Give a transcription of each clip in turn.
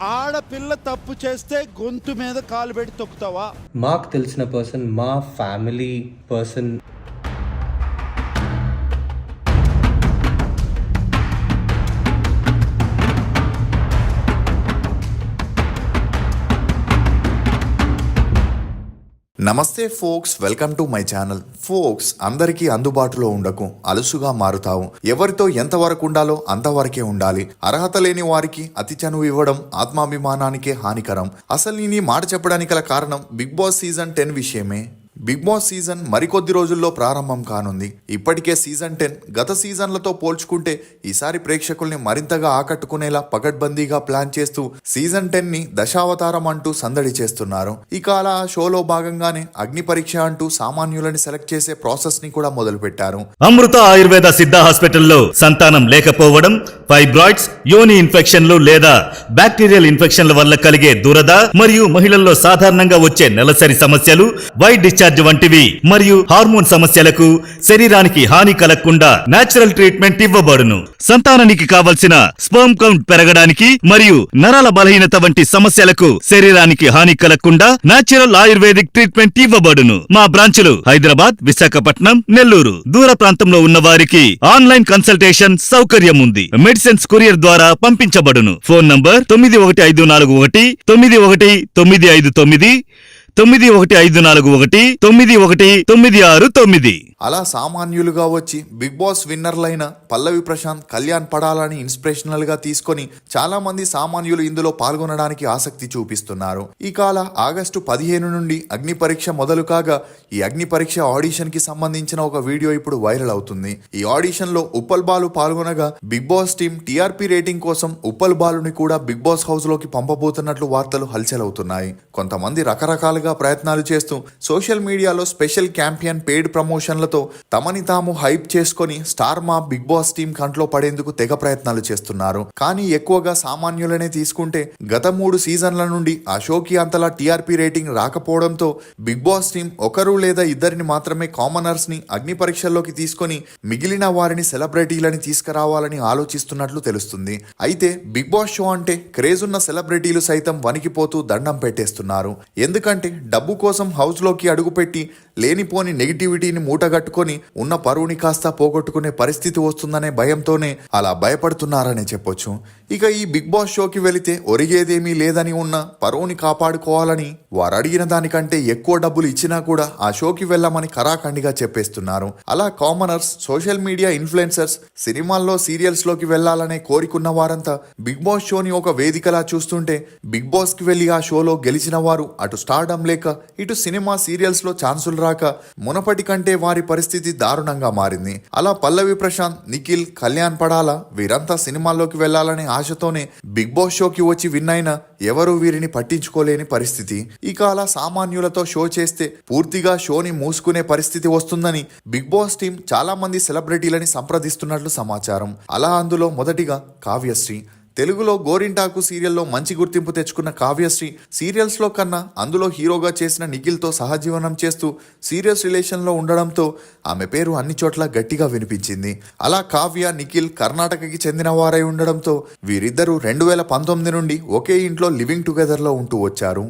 ఆడపిల్ల తప్పు చేస్తే గొంతు మీద కాలు పెట్టి తొక్కుతావా? మాకు తెలిసిన పర్సన్, మా ఫ్యామిలీ పర్సన్ నమస్తే folks, welcome to my channel. Folks, అందరికీ అందుబాటులో ఉండకు, అలుసుగా మారుతావు. ఎవరితో ఎంతవరకు ఉండాలో అంతవరకే ఉండాలి. అర్హత లేని వారికి అతి చనువు ఇవ్వడం ఆత్మాభిమానానికే హానికరం. అసలు నేను ఈ మాట చెప్పడానికి గల కారణం బిగ్ బాస్ సీజన్ 10 విషయమే. బిగ్ బాస్ సీజన్ మరికొద్ది రోజుల్లో ప్రారంభం కానుంది. ఇప్పటికే సీజన్ 10 గత సీజన్లతో పోల్చుకుంటే ఈసారి ప్రేక్షకుల్ని మరింతగా ఆకట్టుకునేలా పకడ్బందీగా ప్లాన్ చేస్తూ సీజన్ 10 ని దశావతారం అంటూ సందడి చేస్తున్నారు. ఇక అలా ఆ షోలో భాగంగానే అగ్ని పరీక్ష అంటూ సామాన్యులని సెలెక్ట్ చేసే ప్రాసెస్ ని కూడా మొదలు పెట్టారు. అమృత ఆయుర్వేద సిద్ధ హాస్పిటల్లో సంతానం లేకపోవడం, ఫైబ్రాయిడ్స్, యోని ఇన్ఫెక్షన్లు లేదా బ్యాక్టీరియల్ ఇన్ఫెక్షన్ల వల్ల కలిగే దురద మరియు మహిళల్లో సాధారణంగా వచ్చే నెలసరి సమస్యలు, వైట్ డిశ్చార్జ్ వంటివి మరియు హార్మోన్ సమస్యలకు శరీరానికి హాని కలగకుండా నేచురల్ ట్రీట్మెంట్ ఇవ్వబడును. సంతానానికి కావలసిన స్పెర్మ్ కౌంట్ పెరగడానికి మరియు నరాల బలహీనత వంటి సమస్యలకు శరీరానికి హాని కలగకుండా నేచురల్ ఆయుర్వేదిక్ ట్రీట్మెంట్ ఇవ్వబడును. మా బ్రాంచులు హైదరాబాద్, విశాఖపట్నం, నెల్లూరు. దూర ప్రాంతంలో ఉన్న వారికి ఆన్లైన్ కన్సల్టేషన్ సౌకర్యం ఉంది. మెడిసిన్స్ కొరియర్ ద్వారా పంపించబడును. Phone number 9154191959 9154191969. అలా సామాన్యులుగా వచ్చి బిగ్ బాస్ విన్నర్లైన పల్లవి ప్రశాంత్, కళ్యాణ్ పడాలని ఇన్స్పిరేషనల్ గా తీసుకొని చాలా మంది సామాన్యులు ఇందులో పాల్గొనడానికి ఆసక్తి చూపిస్తున్నారు. ఇక అలా ఆగస్టు 15 నుండి అగ్ని పరీక్ష మొదలు కాగా ఈ అగ్ని పరీక్ష ఆడిషన్ కి సంబంధించిన ఒక వీడియో ఇప్పుడు వైరల్ అవుతుంది. ఈ ఆడిషన్ లో ఉప్పల్ బాలు పాల్గొనగా Bigg Boss team TRP rating కోసం ఉప్పల్ బాలుని కూడా బిగ్ బాస్ హౌస్ లోకి పంపబోతున్నట్లు వార్తలు హల్చల్ అవుతున్నాయి. కొంతమంది రకరకాలుగా ప్రయత్నాలు చేస్తూ సోషల్ మీడియాలో స్పెషల్ క్యాంపియన్, పెయిడ్ ప్రమోషన్లతో తమని తాము హైప్ చేసుకొని స్టార్ మా బిగ్ బాస్ టీం కంట్లో పడేందుకు తెగ ప్రయత్నాలు చేస్తున్నారు. కానీ ఎక్కువగా సామాన్యులనే తీసుకుంటే గత 3 సీజన్ల నుండి ఆ షోకి అంతలా టీఆర్పీ రేటింగ్ రాకపోవడంతో బిగ్ బాస్ టీం ఒకరు లేదా ఇద్దరిని మాత్రమే కామనర్స్ ని అగ్ని పరీక్షల్లోకి తీసుకొని మిగిలిన వారిని సెలబ్రిటీలని తీసుకురావాలని ఆలోచిస్తున్నట్లు తెలుస్తుంది. అయితే బిగ్ బాస్ షో అంటే క్రేజ్ ఉన్న సెలబ్రిటీలు సైతం వణికిపోతూ దండం పెట్టేస్తున్నారు. ఎందుకంటే డబ్బు కోసం హౌస్ లోకి అడుగుపెట్టి లేనిపోని నెగిటివిటీని మూటగట్టుకొని ఉన్న పరువుని కాస్త పోగొట్టుకునే పరిస్థితి వస్తుందనే భయంతోనే అలా భయపడుతున్నారనే చెప్పొచ్చు. ఇక ఈ బిగ్ బాస్ షోకి వెళితే ఒరిగేదేమీ లేదని ఉన్న పరువుని కాపాడుకోవాలని వారు అడిగిన దానికంటే ఎక్కువ డబ్బులు ఇచ్చినా కూడా ఆ షోకి వెళ్ళమని కరాఖండిగా చెప్పేస్తున్నారు. అలా కామనర్స్, సోషల్ మీడియా ఇన్ఫ్లుయెన్సర్స్, సినిమాల్లో, సీరియల్స్ లోకి వెళ్లాలనే కోరికున్న వారంతా బిగ్ బాస్ షోని ఒక వేదికలా చూస్తుంటే బిగ్ బాస్ కి వెళ్లి ఆ షోలో గెలిచిన వారు అటు స్టార్డమ్ లేక ఇటు సినిమా, సీరియల్స్ లో ఛాన్సులు రాక మునపటి కంటే వారి పరిస్థితి దారుణంగా మారింది. అలా పల్లవి ప్రశాంత్, నిఖిల్, కళ్యాణ్ పడాల వీరంతా సినిమాల్లోకి వెళ్లాలనే ఆశతోనే బిగ్ బాస్ షోకి వచ్చి విన్ అయినా ఎవరూ వీరిని పట్టించుకోలేని పరిస్థితి. ఇక అలా సామాన్యులతో షో చేస్తే పూర్తిగా షోని మూసుకునే పరిస్థితి వస్తుందని బిగ్ బాస్ టీం చాలా మంది సెలబ్రిటీలని సంప్రదిస్తున్నట్లు సమాచారం. అలా అందులో మొదటిగా కావ్యశ్రీ. తెలుగులో గోరింటాకు సీరియల్లో మంచి గుర్తింపు తెచ్చుకున్న కావ్యశ్రీ సీరియల్స్లో కన్నా అందులో హీరోగా చేసిన నిఖిల్తో సహజీవనం చేస్తూ సీరియస్ రిలేషన్లో ఉండడంతో ఆమె పేరు అన్ని చోట్ల గట్టిగా వినిపించింది. అలా కావ్య, నిఖిల్ కర్ణాటకకి చెందిన వారై ఉండడంతో వీరిద్దరూ 2019 నుండి ఒకే ఇంట్లో లివింగ్ టుగెదర్లో ఉంటూ వచ్చారు.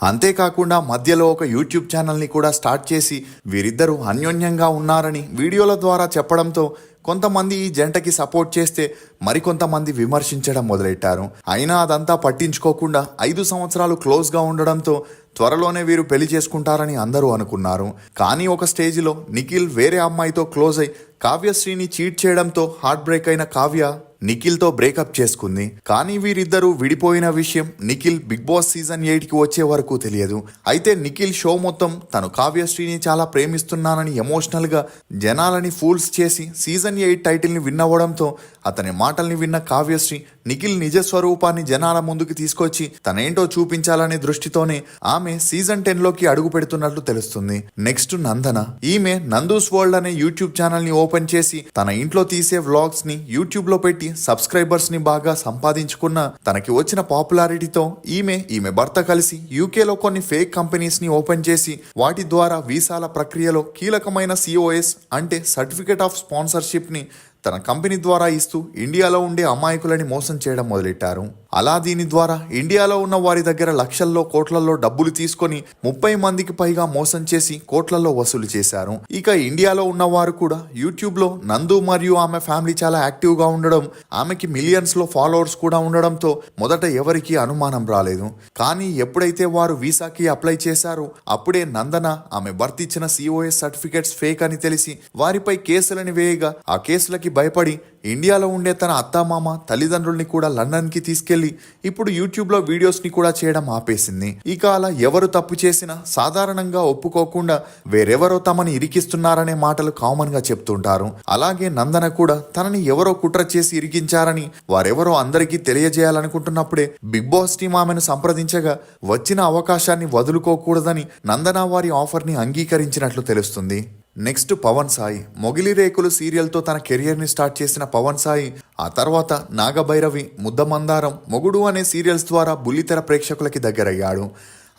అంతేకాకుండా మధ్యలో ఒక యూట్యూబ్ ఛానల్ని కూడా స్టార్ట్ చేసి వీరిద్దరూ అన్యోన్యంగా ఉన్నారని వీడియోల ద్వారా చెప్పడంతో కొంతమంది ఈ జంటకి సపోర్ట్ చేస్తే మరికొంతమంది విమర్శించడం మొదలెట్టారు. అయినా అదంతా పట్టించుకోకుండా 5 సంవత్సరాలు క్లోజ్గా ఉండడంతో త్వరలోనే వీరు పెళ్లి చేసుకుంటారని అందరూ అనుకున్నారు. కానీ ఒక స్టేజ్లో నిఖిల్ వేరే అమ్మాయితో క్లోజ్ అయి కావ్యశ్రీని చీట్ చేయడంతో హార్ట్ బ్రేక్ అయిన కావ్య నిఖిల్తో బ్రేకప్ చేసుకుంది. కానీ వీరిద్దరూ విడిపోయిన విషయం నిఖిల్ బిగ్ బాస్ సీజన్ 8కి వచ్చే వరకు తెలియదు. అయితే నిఖిల్ షో మొత్తం తను కావ్యశ్రీని చాలా ప్రేమిస్తున్నానని ఎమోషనల్ గా జనాలని ఫూల్స్ చేసి సీజన్ 8 టైటిల్ ని విన్ అవ్వడంతో అతని మాటల్ని విన్న కావ్యశ్రీ నిఖిల్ నిజ స్వరూపాన్ని జనాల ముందుకు తీసుకొచ్చి తనేంటో చూపించాలనే దృష్టితోనే ఆమె సీజన్ 10లోకి అడుగు పెడుతున్నట్లు తెలుస్తుంది. నెక్స్ట్ నందన. ఈమె నందూస్ వరల్డ్ అనే యూట్యూబ్ ఛానల్ ని ఓపెన్ చేసి తన ఇంట్లో తీసే వ్లాగ్స్ ని యూట్యూబ్ లో పెట్టి సబ్స్క్రైబర్స్ ని బాగా సంపాదించుకున్న తనకి వచ్చిన పాపులారిటీతో ఈమె భర్త కలిసి యూకేలో కొన్ని ఫేక్ కంపెనీస్ ని ఓపెన్ చేసి వాటి ద్వారా వీసాల ప్రక్రియలో కీలకమైన COS అంటే సర్టిఫికేట్ ఆఫ్ స్పాన్సర్షిప్ ని తన కంపెనీ ద్వారా ఇస్తూ ఇండియాలో ఉండే అమాయకులని మోసం చేయడం మొదలెట్టారు. అలా దీని ద్వారా ఇండియాలో ఉన్న వారి దగ్గర లక్షల్లో కోట్లలో డబ్బులు తీసుకొని 30 మందికి పైగా మోసం చేసి కోట్లలో వసూలు చేశారు. ఇక ఇండియాలో ఉన్న వారు కూడా యూట్యూబ్ లో నందు మరియు ఆమె ఫ్యామిలీ చాలా యాక్టివ్ గా ఉండడం, ఆమెకి మిలియన్స్ లో ఫాలోవర్స్ కూడా ఉండడంతో మొదట ఎవరికీ అనుమానం రాలేదు. కానీ ఎప్పుడైతే వారు వీసాకి అప్లై చేశారో అప్పుడే నందన ఆమె భర్త ఇచ్చిన COS సర్టిఫికెట్స్ ఫేక్ అని తెలిసి వారిపై కేసులని వేయగా ఆ కేసులకి భయపడి ఇండియాలో ఉండే తన అత్తామామ తల్లిదండ్రుల్ని కూడా లండన్ కి తీసుకెళ్లి ఇప్పుడు యూట్యూబ్ లో వీడియోస్ ని కూడా చేయడం ఆపేసింది. ఇక అలా ఎవరు తప్పు చేసినా సాధారణంగా ఒప్పుకోకుండా వేరెవరో తమని ఇరికిస్తున్నారనే మాటలు కామన్ గా చెప్తుంటారు. అలాగే నందన కూడా తనని ఎవరో కుట్ర చేసి ఇరికించారని వారెవరో అందరికీ తెలియజేయాలనుకుంటున్నప్పుడే బిగ్ బాస్ టీం ఆమెను సంప్రదించగా వచ్చిన అవకాశాన్ని వదులుకోకూడదని నందన వారి ఆఫర్ ని అంగీకరించినట్లు తెలుస్తుంది. నెక్స్ట్ పవన్ సాయి. మొగిలి రేకులు సీరియల్తో తన కెరియర్ని స్టార్ట్ చేసిన పవన్ సాయి ఆ తర్వాత నాగభైరవి, ముద్దమందారం, మొగుడు అనే సీరియల్స్ ద్వారా బుల్లితెర ప్రేక్షకులకి దగ్గరయ్యాడు.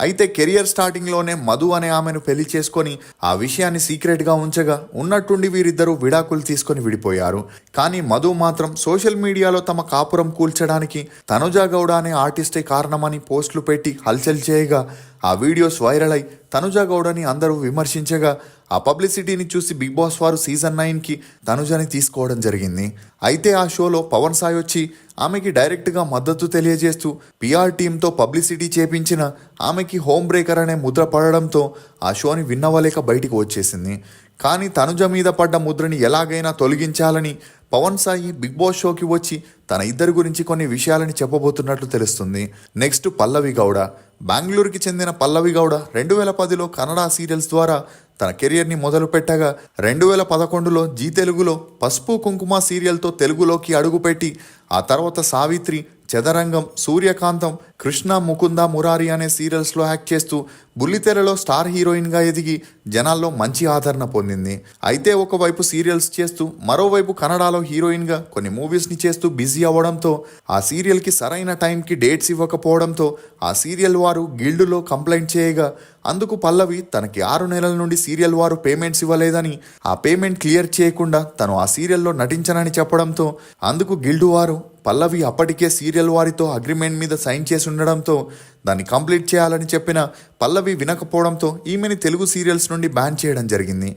అయితే కెరియర్ స్టార్టింగ్లోనే మధు అనే ఆమెను పెళ్లి చేసుకొని ఆ విషయాన్ని సీక్రెట్గా ఉంచగా ఉన్నట్టుండి వీరిద్దరూ విడాకులు తీసుకొని విడిపోయారు. కానీ మధు మాత్రం సోషల్ మీడియాలో తమ కాపురం కూల్చడానికి తనుజ గౌడ అనే ఆర్టిస్టే కారణమని పోస్టులు పెట్టి హల్చల్ చేయగా ఆ వీడియోస్ వైరల్ అయి తనుజ గౌడని అందరూ విమర్శించగా ఆ పబ్లిసిటీని చూసి బిగ్ బాస్ వారు సీజన్ 9కి తనుజని తీసుకోవడం జరిగింది. అయితే ఆ షోలో పవన్ సాయి వచ్చి ఆమెకి డైరెక్ట్గా మద్దతు తెలియజేస్తూ PR టీంతో పబ్లిసిటీ చేపించిన ఆమెకి హోమ్ బ్రేకర్ అనే ముద్ర పడడంతో ఆ షోని విన్నవలేక బయటికి వచ్చేసింది. కానీ తనుజ మీద పడ్డ ముద్రని ఎలాగైనా తొలగించాలని పవన్ సాయి బిగ్ బాస్ షోకి వచ్చి తన ఇద్దరి గురించి కొన్ని విషయాలని చెప్పబోతున్నట్లు తెలుస్తుంది. నెక్స్ట్ పల్లవి గౌడ. బెంగళూరుకి చెందిన పల్లవి గౌడ 2010లో కన్నడ సీరియల్స్ ద్వారా తన కెరియర్ని మొదలు పెట్టగా 2011లో జీ తెలుగులో పసుపు కుంకుమ సీరియల్తో తెలుగులోకి అడుగుపెట్టి ఆ తర్వాత సావిత్రి, చదరంగం, సూర్యకాంతం, కృష్ణ, ముకుంద, మురారి అనే సీరియల్స్లో యాక్ట్ చేస్తూ బుల్లితెరలో స్టార్ హీరోయిన్గా ఎదిగి జనాల్లో మంచి ఆదరణ పొందింది. అయితే ఒకవైపు సీరియల్స్ చేస్తూ మరోవైపు కన్నడలో హీరోయిన్గా కొన్ని మూవీస్ని చేస్తూ బిజీ అవ్వడంతో ఆ సీరియల్కి సరైన టైంకి డేట్స్ ఇవ్వకపోవడంతో ఆ సీరియల్ వారు గిల్డులో కంప్లైంట్ చేయగా అందుకు పల్లవి తనకి 6 నెలల నుండి సీరియల్ వారు పేమెంట్స్ ఇవ్వలేదని, ఆ పేమెంట్ క్లియర్ చేయకుండా తను ఆ సీరియల్లో నటించనని చెప్పడంతో అందుకు గిల్డు వారు పల్లవి అప్పటికే సీరియల్ వారితో అగ్రిమెంట్ మీద సైన్ చేసి ఉండడంతో దాన్ని కంప్లీట్ చేయాలని చెప్పిన పల్లవి వినకపోవడంతో ఈమెని తెలుగు సీరియల్స్ నుండి బ్యాన్ చేయడం జరిగింది.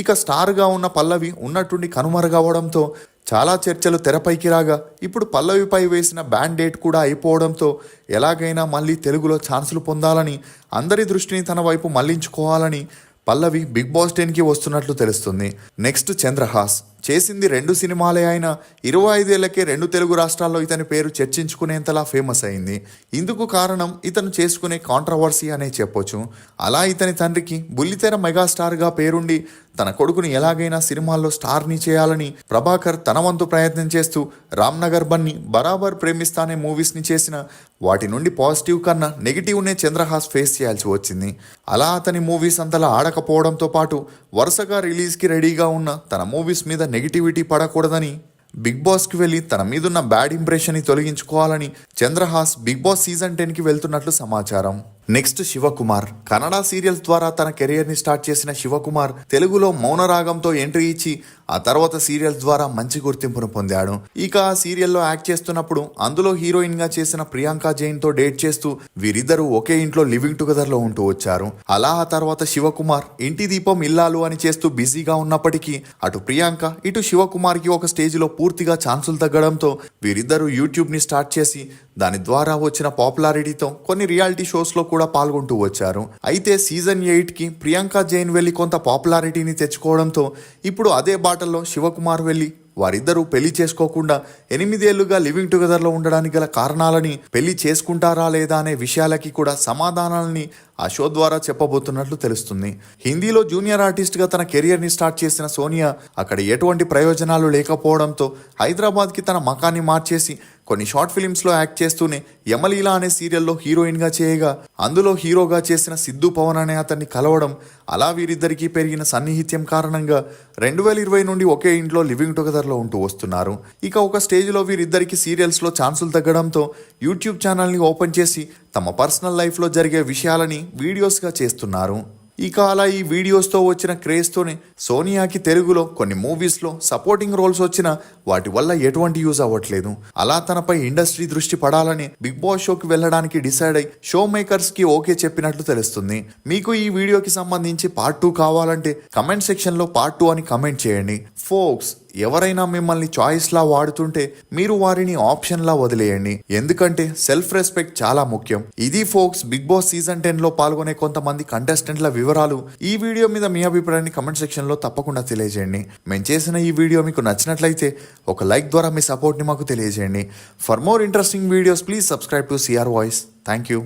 ఇక స్టార్గా ఉన్న పల్లవి ఉన్నట్టుండి కనుమరుగవడంతో చాలా చర్చలు తెరపైకి రాగా ఇప్పుడు పల్లవిపై వేసిన బ్యాన్ డేట్ కూడా అయిపోవడంతో ఎలాగైనా మళ్ళీ తెలుగులో ఛాన్సులు పొందాలని, అందరి దృష్టిని తన వైపు మళ్లించుకోవాలని పల్లవి బిగ్ బాస్ 10కి వస్తున్నట్లు తెలుస్తుంది. నెక్స్ట్ చంద్రహాస్. చేసింది 2 సినిమాలే అయినా 25 ఏళ్లకే 2 తెలుగు రాష్ట్రాల్లో ఇతని పేరు చర్చించుకునేంతలా ఫేమస్ అయింది. ఇందుకు కారణం ఇతను చేసుకునే కాంట్రవర్సీ అనే చెప్పొచ్చు. అలా ఇతని తండ్రికి బుల్లితెర మెగాస్టార్గా పేరుండి తన కొడుకుని ఎలాగైనా సినిమాల్లో స్టార్ని చేయాలని ప్రభాకర్ తన వంతు ప్రయత్నం చేస్తూ రామ్నగర్ బన్ని, బరాబర్ ప్రేమిస్తానే మూవీస్ని చేసిన వాటి నుండి పాజిటివ్ కన్నా నెగిటివ్నే చంద్రహాస్ ఫేస్ చేయాల్సి వచ్చింది. అలా అతని మూవీస్ అంతలా ఆడకపోవడంతో పాటు వరుసగా రిలీజ్కి రెడీగా ఉన్న తన మూవీస్ మీద నెగిటివిటీ పడకూడదని బిగ్ బాస్కి వెళ్ళి తన మీదున్న బ్యాడ్ ఇంప్రెషన్ని తొలగించుకోవాలని చంద్రహాస్ బిగ్ బాస్ సీజన్ 10కి వెళ్తున్నట్లు సమాచారం. నెక్స్ట్ శివకుమార్. కన్నడ సీరియల్స్ ద్వారా తన కెరియర్ని స్టార్ట్ చేసిన శివకుమార్ తెలుగులో మౌనరాగంతో ఎంట్రీ ఇచ్చి ఆ తర్వాత సీరియల్స్ ద్వారా మంచి గుర్తింపును పొందాడు. ఇక ఆ సీరియల్లో యాక్ట్ చేస్తున్నప్పుడు అందులో హీరోయిన్గా చేసిన ప్రియాంక జైన్తో డేట్ చేస్తూ వీరిద్దరూ ఒకే ఇంట్లో లివింగ్ టుగెదర్లో ఉంటూ వచ్చారు. అలా ఆ తర్వాత శివకుమార్ ఇంటి దీపం ఇల్లాలు అని చేస్తూ బిజీగా ఉన్నప్పటికీ అటు ప్రియాంక ఇటు శివకుమార్కి ఒక స్టేజ్లో పూర్తిగా ఛాన్సులు తగ్గడంతో వీరిద్దరూ యూట్యూబ్ని స్టార్ట్ చేసి దాని ద్వారా వచ్చిన పాపులారిటీతో కొన్ని రియాలిటీ షోస్లో కూడా పాల్గొంటూ వచ్చారు. అయితే సీజన్ 8కి ప్రియాంక జైన్ వెళ్ళి కొంత పాపులారిటీని తెచ్చుకోవడంతో ఇప్పుడు అదే బాటల్లో శివకుమార్ వెళ్ళి వారిద్దరూ పెళ్లి చేసుకోకుండా 8 ఏళ్లుగా లివింగ్ టుగెదర్లో ఉండడానికి గల కారణాలని, పెళ్లి చేసుకుంటారా లేదా అనే విషయాలకి కూడా సమాధానాలని ఆ షో ద్వారా చెప్పబోతున్నట్లు తెలుస్తుంది. హిందీలో జూనియర్ ఆర్టిస్ట్గా తన కెరియర్ని స్టార్ట్ చేసిన సోనియా అక్కడ ఎటువంటి ప్రయోజనాలు లేకపోవడంతో హైదరాబాద్కి తన మకాన్ని మార్చేసి కొన్ని షార్ట్ ఫిలిమ్స్లో యాక్ట్ చేస్తూనే యమలీల అనే సీరియల్లో హీరోయిన్గా చేయగా అందులో హీరోగా చేసిన సిద్ధు పవన్ అనే అతన్ని కలవడం, అలా వీరిద్దరికీ పెరిగిన సన్నిహిత్యం కారణంగా 2020 నుండి ఒకే ఇంట్లో లివింగ్ టుగెదర్లో ఉంటూ వస్తున్నారు. ఇక ఒక స్టేజ్లో వీరిద్దరికి సీరియల్స్లో ఛాన్సులు తగ్గడంతో యూట్యూబ్ ఛానల్ని ఓపెన్ చేసి తమ పర్సనల్ లైఫ్లో జరిగే విషయాలని వీడియోస్గా చేస్తున్నారు. ఇక అలా ఈ వీడియోస్తో వచ్చిన క్రేజ్తోనే సోనియాకి తెలుగులో కొన్ని మూవీస్లో సపోర్టింగ్ రోల్స్ వచ్చినా వాటి వల్ల ఎటువంటి యూజ్ అవ్వట్లేదు. అలా తనపై ఇండస్ట్రీ దృష్టి పడాలని బిగ్ బాస్ షోకి వెళ్ళడానికి డిసైడ్ అయి షో మేకర్స్ కి ఓకే చెప్పినట్లు తెలుస్తుంది. మీకు ఈ వీడియోకి సంబంధించి పార్ట్ 2 కావాలంటే కమెంట్ సెక్షన్ లో పార్ట్ 2 అని కమెంట్ చేయండి. ఫోక్స్, ఎవరైనా మిమ్మల్ని చాయిస్ లా వాడుతుంటే మీరు వారిని ఆప్షన్ లా వదిలేయండి. ఎందుకంటే సెల్ఫ్ రెస్పెక్ట్ చాలా ముఖ్యం. ఇది ఫోక్స్, బిగ్ బాస్ సీజన్ 10 లో పాల్గొనే కొంతమంది కంటెస్టెంట్ల వివరాలు. ఈ వీడియో మీద మీ అభిప్రాయాన్ని కమెంట్ సెక్షన్ లో తప్పకుండా తెలియజేయండి. మేము చేసిన ఈ వీడియో మీకు నచ్చినట్లయితే ఒక లైక్ ద్వారా మీ సపోర్ట్ ని మాకు తెలియజేయండి. For more interesting videos please subscribe to CR voice. Thank you.